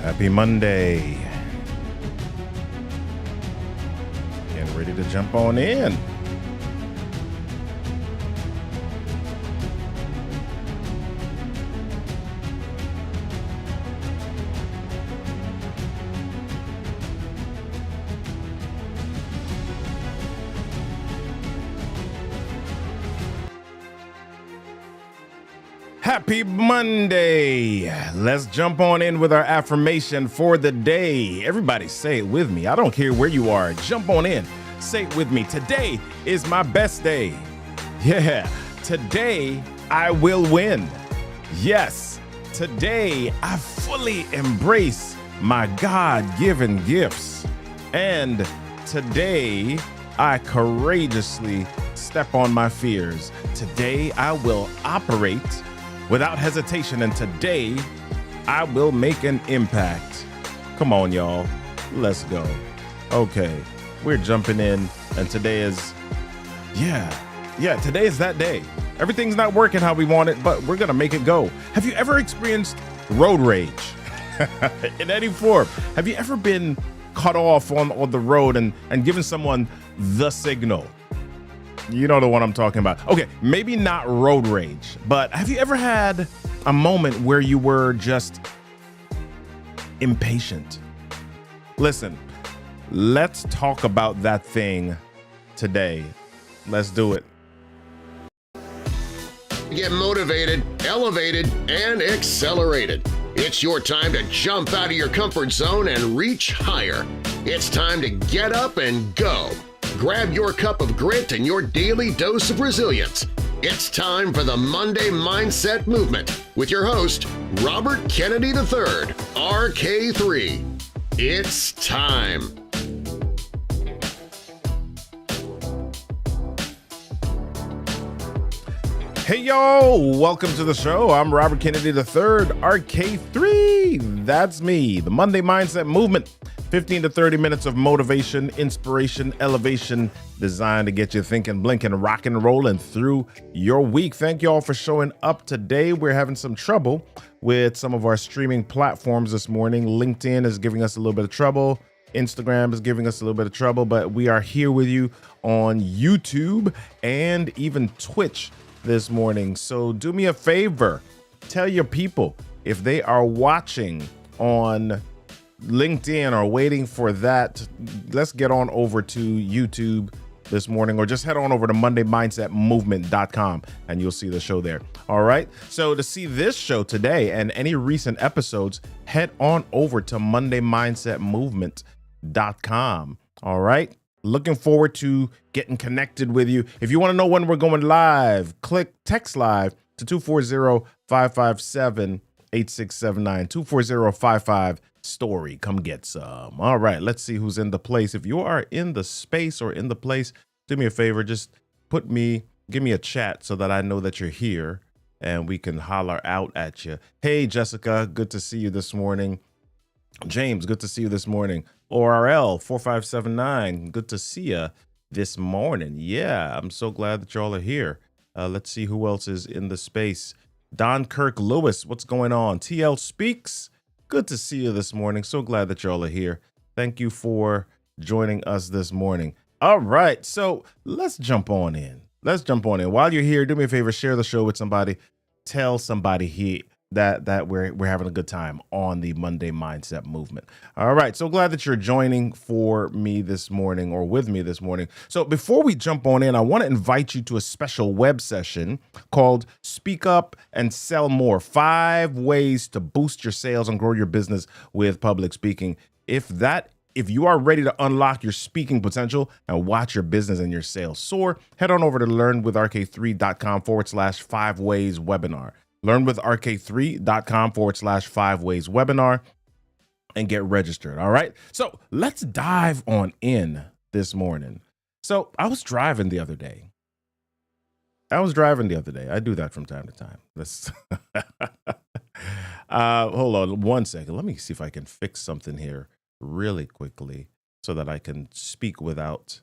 Happy Monday. Getting ready to jump on in. Happy Monday. Let's jump on in with our affirmation for the day. Everybody say it with me. I don't care where you are. Jump on in. Say it with me. Today is my best day. Yeah. Today I will win. Yes. Today I fully embrace my God-given gifts. And today I courageously step on my fears. Today I will operate without hesitation, and today, I will make an impact. Come on, y'all. Let's go. Okay, we're jumping in, and today is, today is that day. Everything's not working how we want it, but we're gonna make it go. Have you ever experienced road rage in any form? Have you ever been cut off on the road and given someone the signal? You know the one I'm talking about. Okay, maybe not road rage, but have you ever had a moment where you were just impatient? Listen, let's talk about that thing today. Let's do it. Get motivated, elevated, and accelerated. It's your time to jump out of your comfort zone and reach higher. It's time to get up and go. Grab your cup of grit and your daily dose of resilience. It's time for the Monday Mindset Movement with your host, Robert Kennedy III, RK3. It's time. Hey, yo, welcome to the show. I'm Robert Kennedy III, RK3. That's me, the Monday Mindset Movement. 15 to 30 minutes of motivation, inspiration, elevation, designed to get you thinking, blinking, rock and rolling through your week. Thank you all for showing up today. We're having some trouble with some of our streaming platforms this morning. LinkedIn is giving us a little bit of trouble. Instagram is giving us a little bit of trouble, but we are here with you on YouTube and even Twitch this morning. So do me a favor, tell your people if they are watching on LinkedIn or waiting for that, let's get on over to YouTube this morning, or just head on over to MondayMindsetMovement.com and you'll see the show there. All right. So to see this show today and any recent episodes, head on over to MondayMindsetMovement.com. All right. Looking forward to getting connected with you. If you want to know when we're going live, text live to 240-557-8679, 240-55-STORY. Come get some. All right, let's see who's in the place. If you are in the space or in the place, do me a favor, just give me a chat so that I know that you're here and we can holler out at you. Hey, Jessica, good to see you this morning. James, good to see you this morning. ORL 4579, good to see you this morning. Yeah, I'm so glad that y'all are here. Let's see who else is in the space. Don Kirk Lewis, what's going on? TL Speaks, good to see you this morning. So glad that y'all are here. Thank you for joining us this morning. All right, so let's jump on in. While you're here, do me a favor, share the show with somebody. Tell somebody here that we're having a good time on the Monday Mindset Movement. All right, so glad that you're joining for me this morning, or with me this morning. So before we jump on in, I want to invite you to a special web session called Speak Up and Sell More: 5 Ways to Boost Your Sales and Grow Your Business with Public Speaking. If you are ready to unlock your speaking potential and watch your business and your sales soar, head on over to learnwithrk3.com/5ways webinar. Learnwithrk3.com/5ways webinar and get registered. All right. So let's dive on in this morning. So I was driving the other day. I do that from time to time. Let's hold on 1 second. Let me see if I can fix something here really quickly so that I can speak without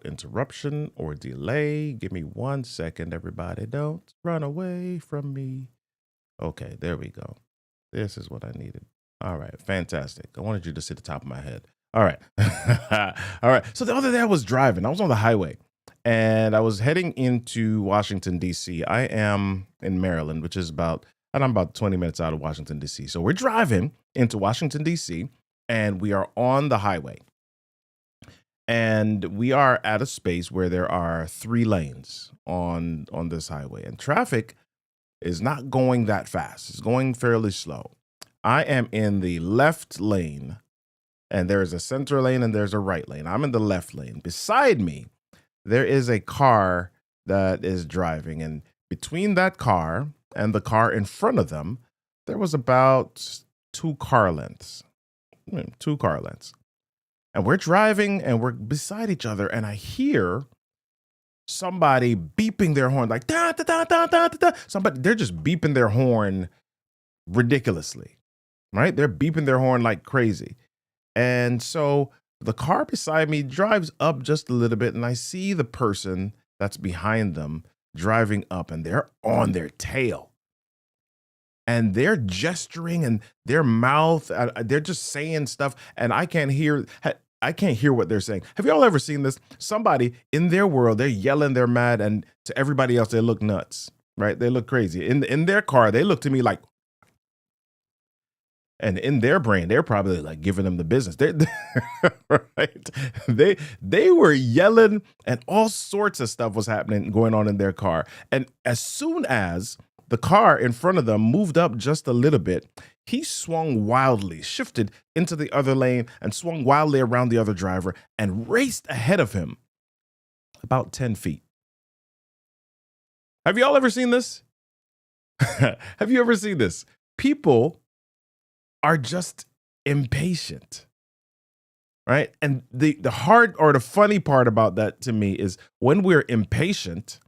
interruption or delay. Give me 1 second, everybody. Don't run away from me. Okay, there we go. This is what I needed. All right, fantastic. I wanted you to sit the top of my head. All right. All right. So the other day I was driving. I was on the highway and I was heading into Washington, D.C. I am in Maryland, which is and I'm about 20 minutes out of Washington, D.C. So we're driving into Washington, D.C., and we are on the highway. And we are at a space where there are 3 lanes on this highway, and traffic is not going that fast. It's going fairly slow. I am in the left lane, and there's a center lane and there's a right lane. I'm in the left lane. Beside me, there is a car that is driving, and between that car and the car in front of them, there was about 2 car lengths. 2 car lengths. And we're driving and we're beside each other, and I hear somebody beeping their horn like da da da da da da. Somebody, they're just beeping their horn ridiculously, right? They're beeping their horn like crazy. And so the car beside me drives up just a little bit, and I see the person that's behind them driving up, and they're on their tail. And they're gesturing, and their mouth, they're just saying stuff, and I can't hear what they're saying. Have y'all ever seen this? Somebody in their world, they're yelling, they're mad, and to everybody else, they look nuts, right? They look crazy. In their car, they look to me like, and in their brain, they're probably like giving them the business. They're right. They were yelling, and all sorts of stuff was happening, going on in their car. And as soon as the car in front of them moved up just a little bit, he swung wildly, shifted into the other lane, and swung wildly around the other driver and raced ahead of him about 10 feet. Have you all ever seen this? Have you ever seen this? People are just impatient, right? And the hard or the funny part about that to me is when we're impatient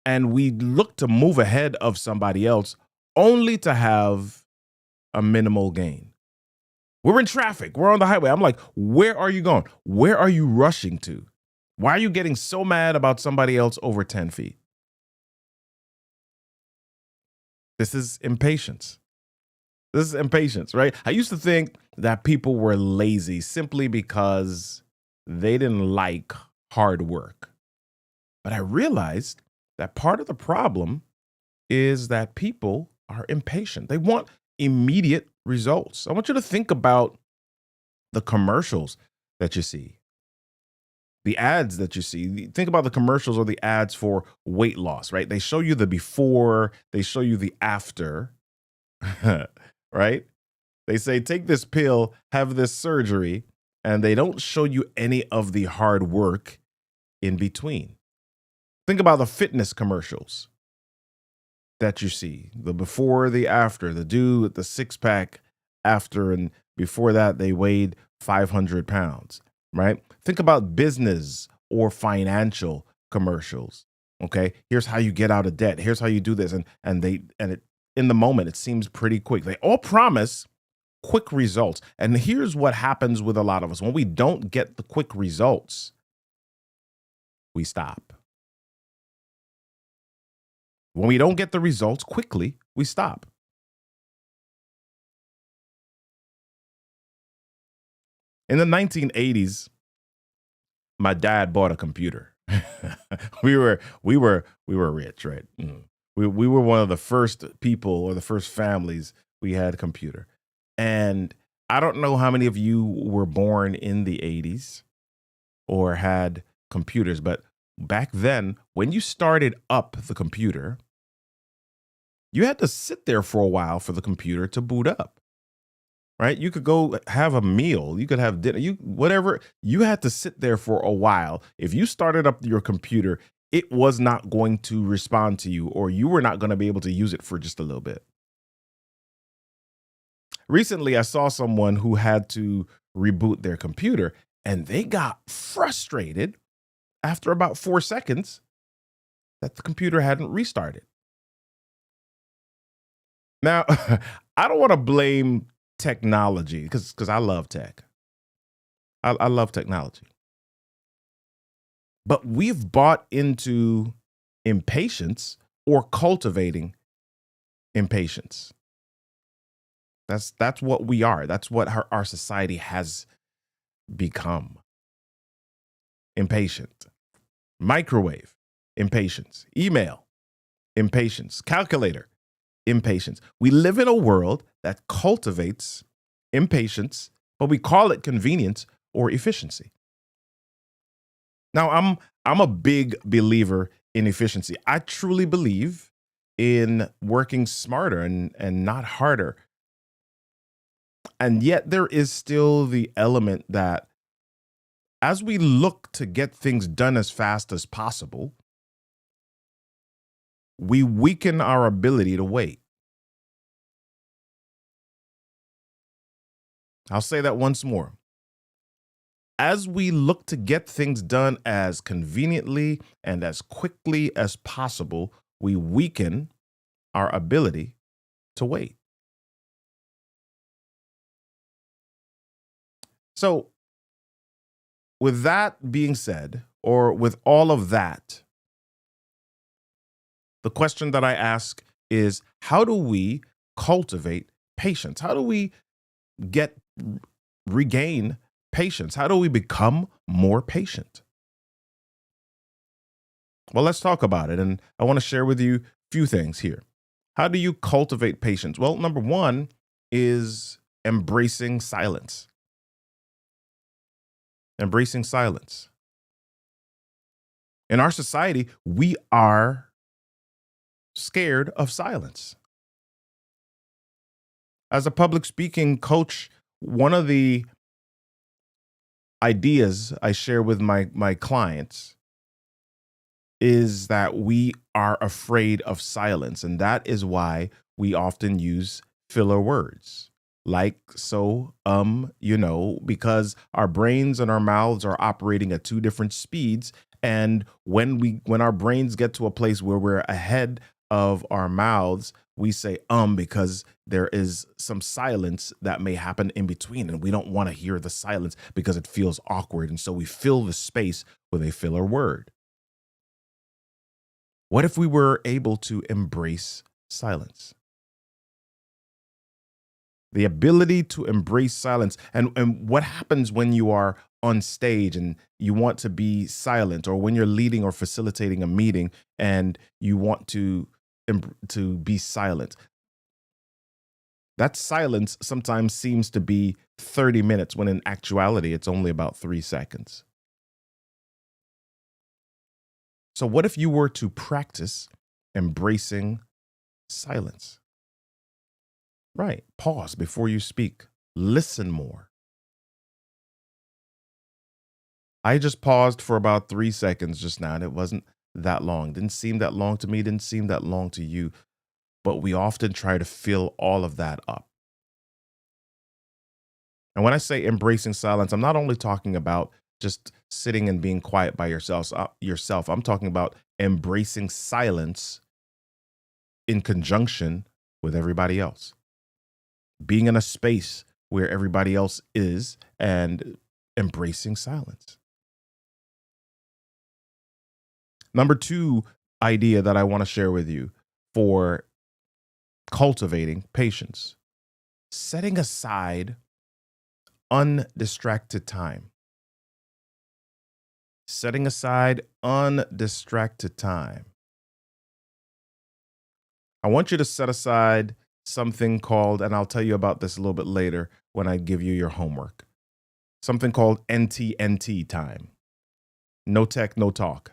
and we look to move ahead of somebody else only to have a minimal gain. We're in traffic. We're on the highway. I'm like, where are you going? Where are you rushing to? Why are you getting so mad about somebody else over 10 feet? This is impatience. This is impatience, right? I used to think that people were lazy simply because they didn't like hard work. But I realized that part of the problem is that people are impatient. They want immediate results. I want you to think about the commercials that you see, the ads that you see. Think about the commercials or the ads for weight loss, right? They show you the before, they show you the after, right? They say, take this pill, have this surgery, and they don't show you any of the hard work in between. Think about the fitness commercials that you see, the before, the after, the dude with the 6-pack after, and before that, they weighed 500 pounds, right? Think about business or financial commercials. Okay, here's how you get out of debt. Here's how you do this, in the moment, it seems pretty quick. They all promise quick results. And here's what happens with a lot of us. When we don't get the quick results, we stop. When we don't get the results quickly, we stop. In the 1980s, my dad bought a computer. we were rich, right? We were one of the first people or the first families we had a computer. And I don't know how many of you were born in the 80s or had computers, but back then, when you started up the computer, you had to sit there for a while for the computer to boot up, right? You could go have a meal, you could have dinner, whatever. You had to sit there for a while. If you started up your computer, it was not going to respond to you, or you were not going to be able to use it for just a little bit. Recently, I saw someone who had to reboot their computer, and they got frustrated after about 4 seconds that the computer hadn't restarted. Now, I don't want to blame technology because I love tech. I love technology. But we've bought into impatience or cultivating impatience. That's what we are. That's what our society has become. Impatient. Microwave, impatience. Email, impatience. Calculator, impatience. We live in a world that cultivates impatience, but we call it convenience or efficiency. Now, I'm a big believer in efficiency. I truly believe in working smarter and not harder. And yet there is still the element that as we look to get things done as fast as possible, we weaken our ability to wait. I'll say that once more. As we look to get things done as conveniently and as quickly as possible, we weaken our ability to wait. So, with that being said, or with all of that, the question that I ask is, how do we cultivate patience? How do we get regain patience? How do we become more patient? Well, let's talk about it. And I want to share with you a few things here. How do you cultivate patience? Well, number one is embracing silence. Embracing silence. In our society, we are scared of silence. As a public speaking coach, one of the ideas I share with my clients is that we are afraid of silence. And that is why we often use filler words like, so, because our brains and our mouths are operating at two different speeds. And when our brains get to a place where we're ahead of our mouths, we say because there is some silence that may happen in between, and we don't want to hear the silence because it feels awkward. And so we fill the space with a filler word. What if we were able to embrace silence? The ability to embrace silence. And what happens when you are on stage and you want to be silent, or when you're leading or facilitating a meeting and you want to be silent? That silence sometimes seems to be 30 minutes when in actuality it's only about 3 seconds. So what if you were to practice embracing silence? Right. Pause before you speak. Listen more. I just paused for about 3 seconds just now, and it wasn't that long. Didn't seem that long to me, didn't seem that long to you. But we often try to fill all of that up. And when I say embracing silence, I'm not only talking about just sitting and being quiet by yourself. I'm talking about embracing silence in conjunction with everybody else. Being in a space where everybody else is and embracing silence. Number 2 idea that I want to share with you for cultivating patience: setting aside undistracted time. Setting aside undistracted time. I want you to set aside something called, and I'll tell you about this a little bit later when I give you your homework, something called NTNT time. No tech, no talk.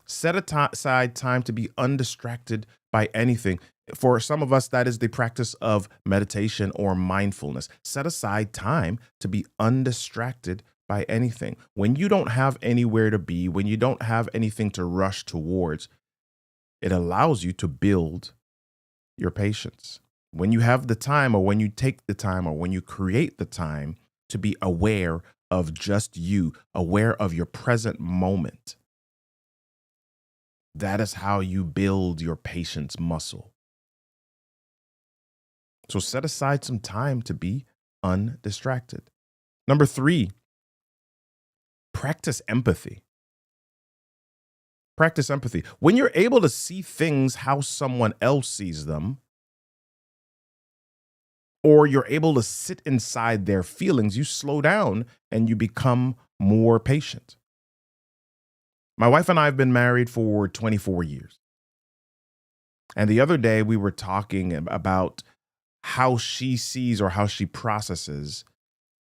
Set aside time to be undistracted by anything. For some of us, that is the practice of meditation or mindfulness. Set aside time to be undistracted by anything. When you don't have anywhere to be, when you don't have anything to rush towards, it allows you to build your patience. When you have the time, or when you take the time, or when you create the time to be aware of just you, aware of your present moment, that is how you build your patience muscle. So set aside some time to be undistracted. Number 3, practice empathy. Practice empathy. When you're able to see things how someone else sees them, or you're able to sit inside their feelings, you slow down and you become more patient. My wife and I have been married for 24 years. And the other day we were talking about how she sees or how she processes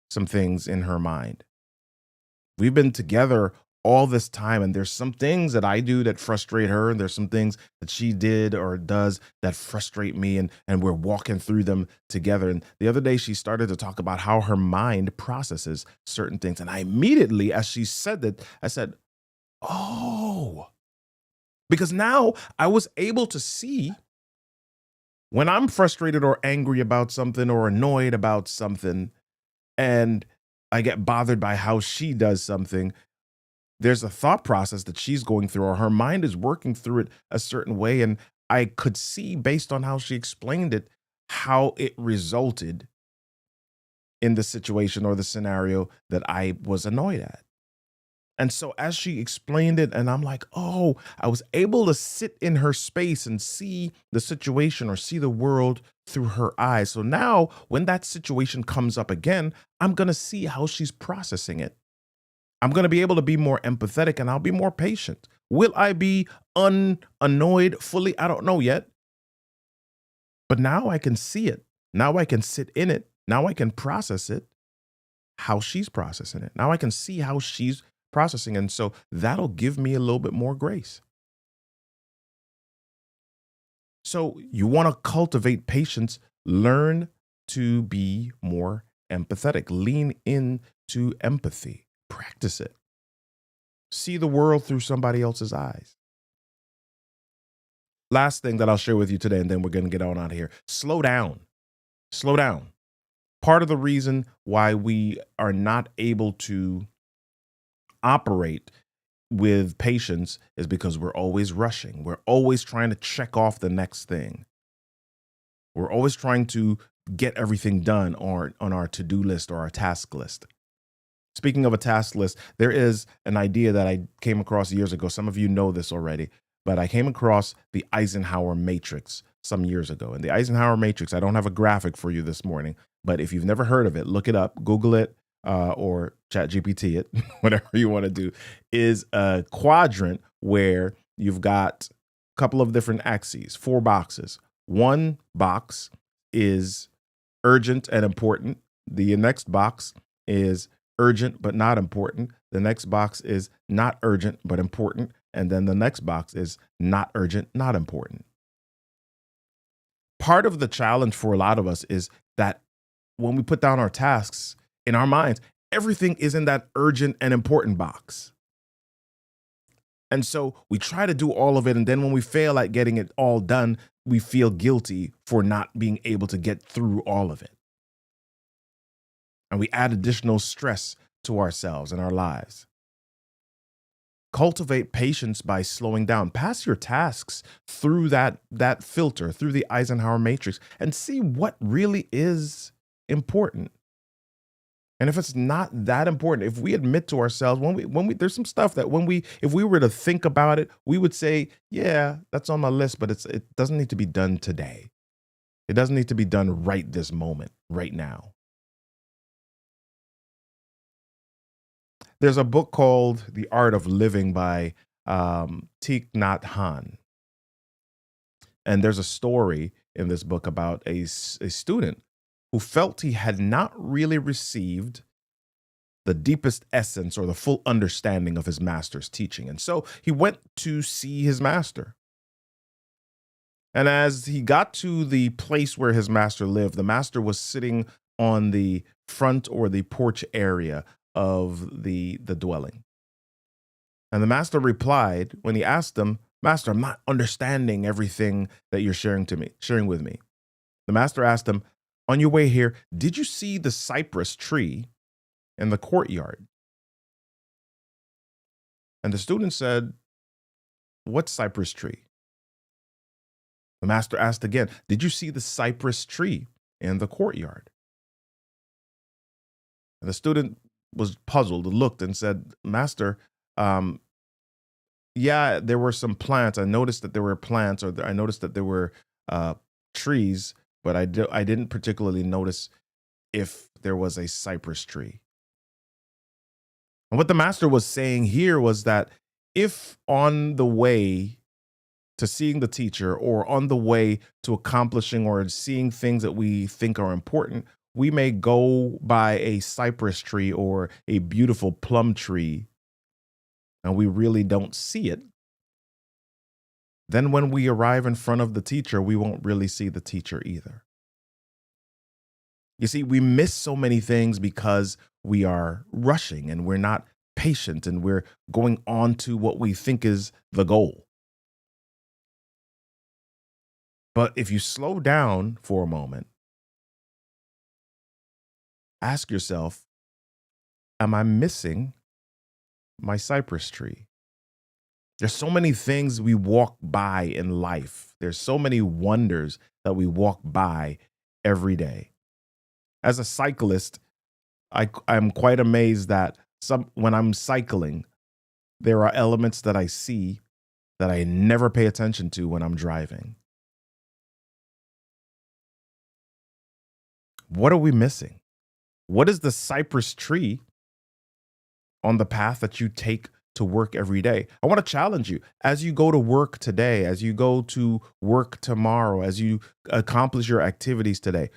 some things in her mind. We've been together all this time, and there's some things that I do that frustrate her, and there's some things that she did or does that frustrate me, and we're walking through them together. And the other day she started to talk about how her mind processes certain things. And I immediately, as she said that, I said, oh, because now I was able to see when I'm frustrated or angry about something or annoyed about something, and I get bothered by how she does something, there's a thought process that she's going through, or her mind is working through it a certain way. And I could see, based on how she explained it, how it resulted in the situation or the scenario that I was annoyed at. And so as she explained it, and I'm like, oh, I was able to sit in her space and see the situation or see the world through her eyes. So now when that situation comes up again, I'm going to see how she's processing it. I'm going to be able to be more empathetic, and I'll be more patient. Will I be unannoyed fully? I don't know yet. But now I can see it. Now I can sit in it. Now I can process it, how she's processing it. Now I can see how she's processing. And so that'll give me a little bit more grace. So you want to cultivate patience, learn to be more empathetic, lean into empathy, practice it. See the world through somebody else's eyes. Last thing that I'll share with you today, and then we're going to get on out of here. Slow down. Slow down. Part of the reason why we are not able to operate with patience is because we're always rushing. We're always trying to check off the next thing. We're always trying to get everything done on our to-do list or our task list. Speaking of a task list, there is an idea that I came across years ago. Some of you know this already, but I came across the Eisenhower matrix some years ago. And the Eisenhower matrix, I don't have a graphic for you this morning, but if you've never heard of it, look it up, Google it, or chat GPT it, whatever you want to do, is a quadrant where you've got a couple of different axes, 4 boxes. One box is urgent and important. The next box is urgent but not important. The next box is not urgent but important. And then the next box is not urgent, not important. Part of the challenge for a lot of us is that when we put down our tasks in our minds, everything is in that urgent and important box. And so we try to do all of it. And then when we fail at getting it all done, we feel guilty for not being able to get through all of it. And we add additional stress to ourselves and our lives. Cultivate patience by slowing down. Pass your tasks through that filter, through the Eisenhower matrix, and see what really is important. And if it's not that important, if we admit to ourselves, when we there's some stuff that if we were to think about it, we would say, yeah, that's on my list, but it doesn't need to be done today. It doesn't need to be done right this moment, right now. There's a book called The Art of Living by Thich Nhat Hanh. And there's a story in this book about a student who felt he had not really received the deepest essence or the full understanding of his master's teaching. And so he went to see his master. And as he got to the place where his master lived, the master was sitting on the front or the porch area of the dwelling. And the master replied when he asked him, "Master, I'm not understanding everything that you're sharing with me." The master asked him, "On your way here, did you see the cypress tree in the courtyard?" And the student said, "What cypress tree?" The master asked again, "Did you see the cypress tree in the courtyard?" And the student was puzzled, looked and said, "Master, yeah, there were some plants. I noticed that there were plants, or I noticed that there were uh, trees, but I didn't particularly notice if there was a cypress tree. And what the master was saying here was that if on the way to seeing the teacher, or on the way to accomplishing or seeing things that we think are important, we may go by a cypress tree or a beautiful plum tree, and we really don't see it, then when we arrive in front of the teacher, we won't really see the teacher either. You see, we miss so many things because we are rushing and we're not patient, and we're going on to what we think is the goal. But if you slow down for a moment, ask yourself, am I missing my cypress tree? There's so many things we walk by in life. There's so many wonders that we walk by every day. As a cyclist, I'm quite amazed that when I'm cycling, there are elements that I see that I never pay attention to when I'm driving. What are we missing? What is the cypress tree on the path that you take to work every day? I want to challenge you as you go to work today, as you go to work tomorrow, as you accomplish your activities today.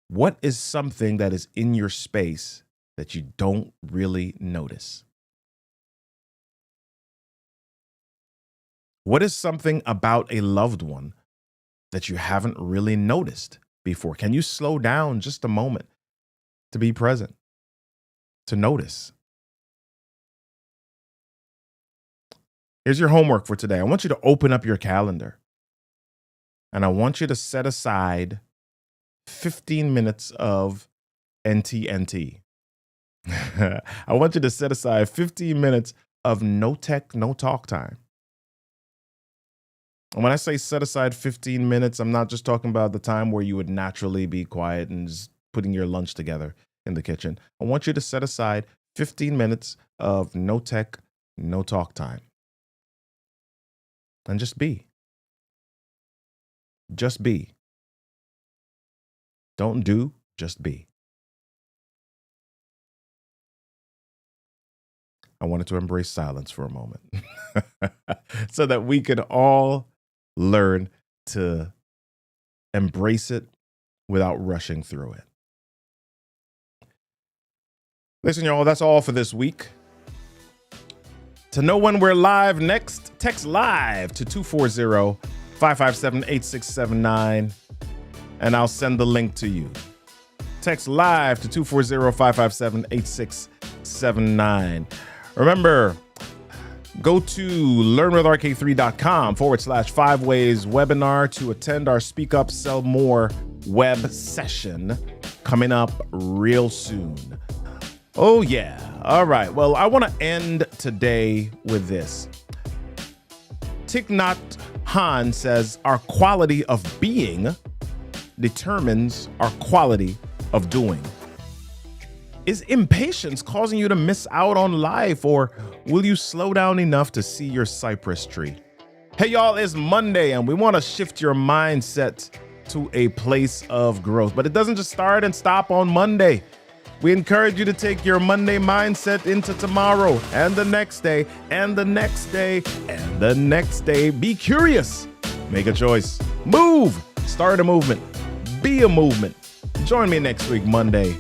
What is something that is in your space that you don't really notice? What is something about a loved one that you haven't really noticed before? Can you slow down just a moment to be present, to notice? Here's your homework for today. I want you to open up your calendar, and I want you to set aside 15 minutes of NTNT. I want you to set aside 15 minutes of no tech, no talk time. And when I say set aside 15 minutes, I'm not just talking about the time where you would naturally be quiet and just putting your lunch together in the kitchen. I want you to set aside 15 minutes of no tech, no talk time. And just be. Just be. Don't do, just be. I wanted to embrace silence for a moment so that we could all learn to embrace it without rushing through it. Listen, y'all, that's all for this week. To know when we're live next, text live to 240-557-8679, and I'll send the link to you. Text live to 240-557-8679. Remember, go to learnwithrk3.com/5ways webinar to attend our Speak Up, Sell More web session coming up real soon. Oh, yeah. All right. Well, I want to end today with this. Thich Nhat Hanh says, our quality of being determines our quality of doing. Is impatience causing you to miss out on life, or will you slow down enough to see your cypress tree? Hey, y'all, it's Monday, and we want to shift your mindset to a place of growth. But it doesn't just start and stop on Monday. We encourage you to take your Monday mindset into tomorrow and the next day and the next day and the next day. Be curious. Make a choice. Move. Start a movement. Be a movement. Join me next week, Monday,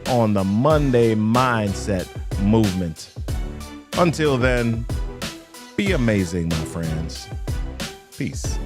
on the Monday Mindset Movement. Until then, be amazing, my friends. Peace.